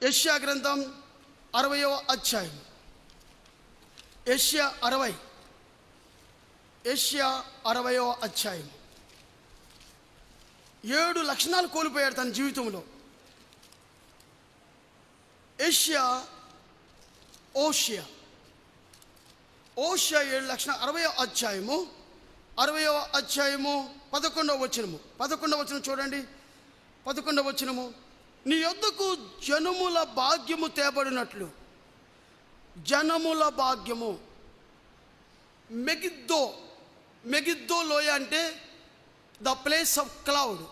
యెషయా గ్రంథం 60వ అధ్యాయం. యెషయా 60వ అధ్యాయం. 7 లక్షణాలు కోల్పోయాడు తన జీవితంలో. ఓషియా 7 లక్షణాలు. 60వ అధ్యాయము 11వ వచనం చూడండి. 11వ వచనము, నీ యొద్దకు జనముల భాగ్యము తేబడినట్లు. జనముల భాగ్యము. మెగిద్దో లోయ అంటే ద ప్లేస్ ఆఫ్ క్లౌడ్,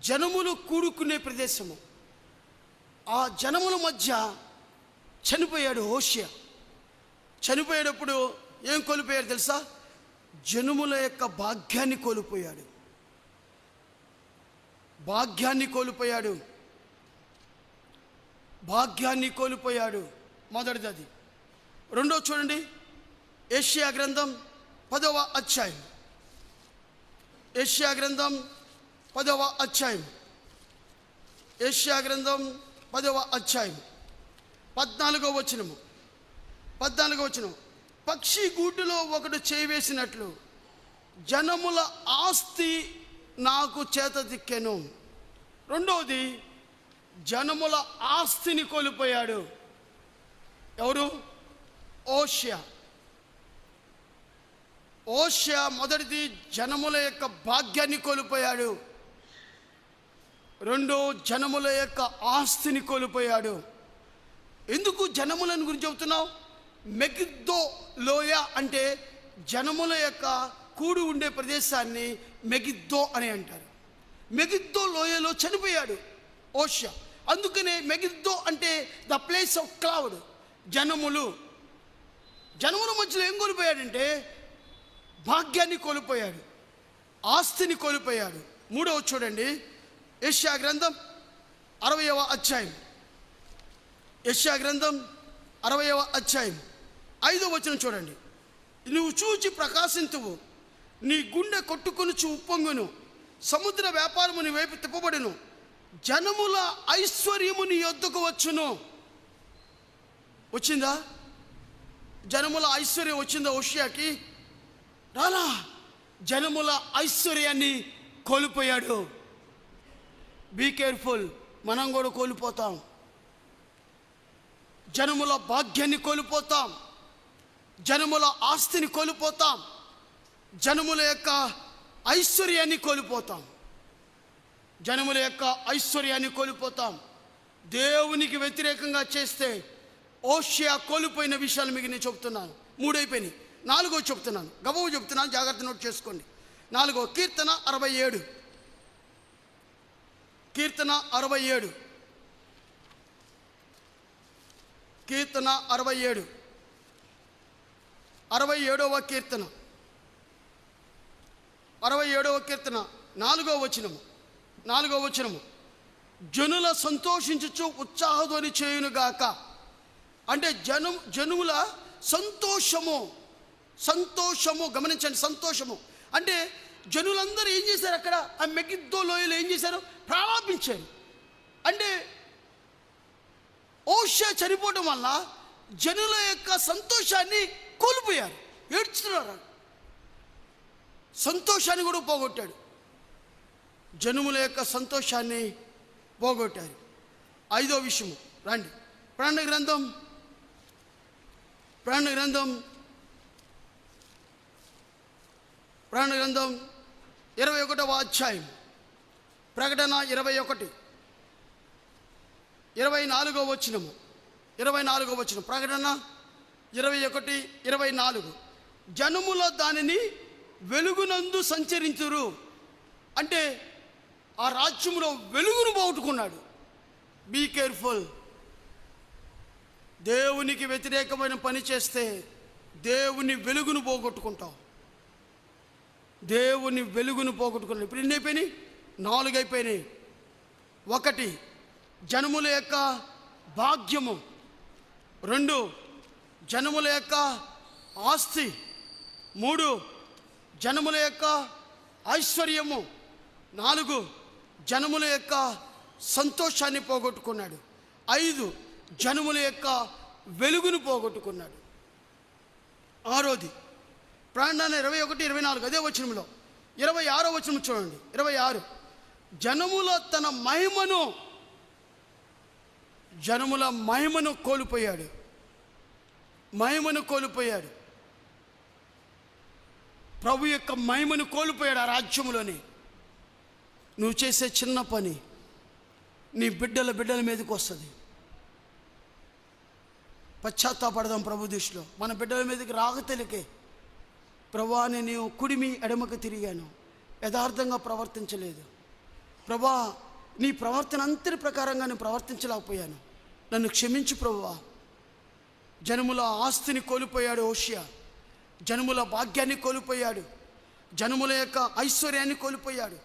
జనములు కూడుకునే ప్రదేశము. ఆ జనముల మధ్య చనిపోయాడు హోషియా. చనిపోయేటప్పుడు ఏం కోల్పోయాడు తెలుసా? జనముల యొక్క భాగ్యాన్ని కోల్పోయాడు. భాగ్యాన్ని కోల్పోయాడు. మొదటిది అది. రెండో చూడండి, యెషయా గ్రంథం 10వ అధ్యాయం. యెషయా గ్రంథం 10వ అధ్యాయం. 14వ వచనము, పక్షి గూటిలో ఒకడు చేయివేసినట్లు జనముల ఆస్తి నాకు చేత దిక్కెను. రెండవది, జనముల ఆస్తిని కోల్పోయాడు. ఎవరు? ఓషియా. మొదటిది జనముల యొక్క భాగ్యాన్ని కోల్పోయాడు. రెండో, జనముల యొక్క ఆస్తిని కోల్పోయాడు. ఎందుకు జనములను గురించి చెబుతున్నావు? మెగిద్దో లోయ అంటే జనముల యొక్క కూడి ఉండే ప్రదేశాన్ని మెగిద్దో అని అంటారు. మెగిద్దో లోయలో చనిపోయాడు ఓషియా. అందుకనే మెగిద్దో అంటే ద ప్లేస్ ఆఫ్ క్లౌడ్. జనముల మధ్యలో ఏం కోల్పోయాడంటే భాగ్యాన్ని కోల్పోయాడు, ఆస్తిని కోల్పోయాడు. మూడవ చూడండి, యెషయా గ్రంథం 60వ అధ్యాయం. 5వ వచనం చూడండి. నువ్వు చూచి ప్రకాశింతువు, నీ గుండె కొట్టుకొనుచు ఉప్పొంగును, సముద్ర వ్యాపారము నీ వైపు తిప్పబడును, జనముల ఐశ్వర్యము నీ యొద్దకు వచ్చును. వచ్చిందా? జనముల ఐశ్వర్యం వచ్చిందా ఓషియాకి? రాలా. జనముల ఐశ్వర్యాన్ని కోల్పోయాడు. బీ కేర్ఫుల్, మనం కూడా కోల్పోతాం. జనముల భాగ్యాన్ని కోల్పోతాం, జనముల ఆస్తిని కోల్పోతాం, జనముల యొక్క ఐశ్వర్యాన్ని కోల్పోతాం. దేవునికి వ్యతిరేకంగా చేస్తే ఓషియా కోల్పోయిన విషయాలు మీకు నేను చెప్తున్నాను. 3 అయిపోయినాయి. 4వ చెప్తున్నాను, గబవు చెప్తున్నాను, జాగ్రత్త నోట్ చేసుకోండి. 4వ కీర్తన 67. 67 67వ కీర్తన 4వ వచనము, జనుల సంతోషించుచు ఉత్సాహధ్వని చేయునుగాక. అంటే జనుల సంతోషము గమనించండి. సంతోషము అంటే జనులందరూ ఏం చేశారు? అక్కడ ఆ మెగిద్దో లోయలో ఏం చేశారు? ప్రారంభించారు. అంటే ఓషియా చనిపోవడం వల్ల జనుల యొక్క సంతోషాన్ని కోల్పోయారు, ఏడ్చుతున్నారు. సంతోషాన్ని కూడా పోగొట్టాడు. జనుముల యొక్క సంతోషాన్ని పోగొట్టారు. 5వ విషయము రండి. ప్రకటన గ్రంథం 21వ అధ్యాయం. ప్రకటన 21 24వ వచనము. ప్రకటన 21:24, జనముల దానిని వెలుగునందు సంచరించురు. అంటే ఆ రాజ్యంలో వెలుగును పోగొట్టుకున్నాడు. Be careful. దేవునికి వ్యతిరేకమైన పని చేస్తే దేవుని వెలుగును పోగొట్టుకుంటాం. ఇప్పుడు ఎన్ని అయిపోయినాయి? 4 అయిపోయినాయి. 1, జనముల యొక్క భాగ్యము. 2, జనముల యొక్క ఆస్తి. 3, జనముల యొక్క ఐశ్వర్యము. 4, జనముల యొక్క సంతోషాన్ని పోగొట్టుకున్నాడు. 5 జనముల యొక్క వెలుగును పోగొట్టుకున్నాడు. 6వది ప్రకటన 21-24 అదే వచనంలో 26వ వచనం చూడండి. 26 జనముల మహిమను కోల్పోయాడు. ప్రభు యొక్క మహిమను కోల్పోయాడు. ఆ రాజ్యములోనే నువ్వు చేసే చిన్న పని నీ బిడ్డల మీదకి వస్తుంది. పశ్చాత్తాపడదాం ప్రభు దృష్టిలో. మన బిడ్డల మీదకి రాగతెలికే, ప్రభా నేను కుడిమి ఎడమకు తిరిగాను, యథార్థంగా ప్రవర్తించలేదు, ప్రభా నీ ప్రవర్తన అంతటి ప్రకారంగా నేను ప్రవర్తించలేకపోయాను, నన్ను క్షమించు ప్రభువా. జనముల ఆస్తిని కోల్పోయాడు హోషేయ, జనముల భాగ్యాన్ని కోల్పోయాడు, జనముల యొక్క ఐశ్వర్యాన్ని కోల్పోయాడు,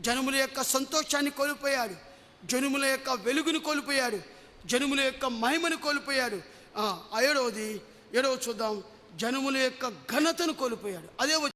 జనముల యొక్క సంతోషాన్ని కోల్పోయాడు, జనముల యొక్క వెలుగును కోల్పోయాడు, జనముల యొక్క మహిమను కోల్పోయాడు. 7వది చూద్దాం, జనముల యొక్క ఘనతను కోల్పోయాడు. అదే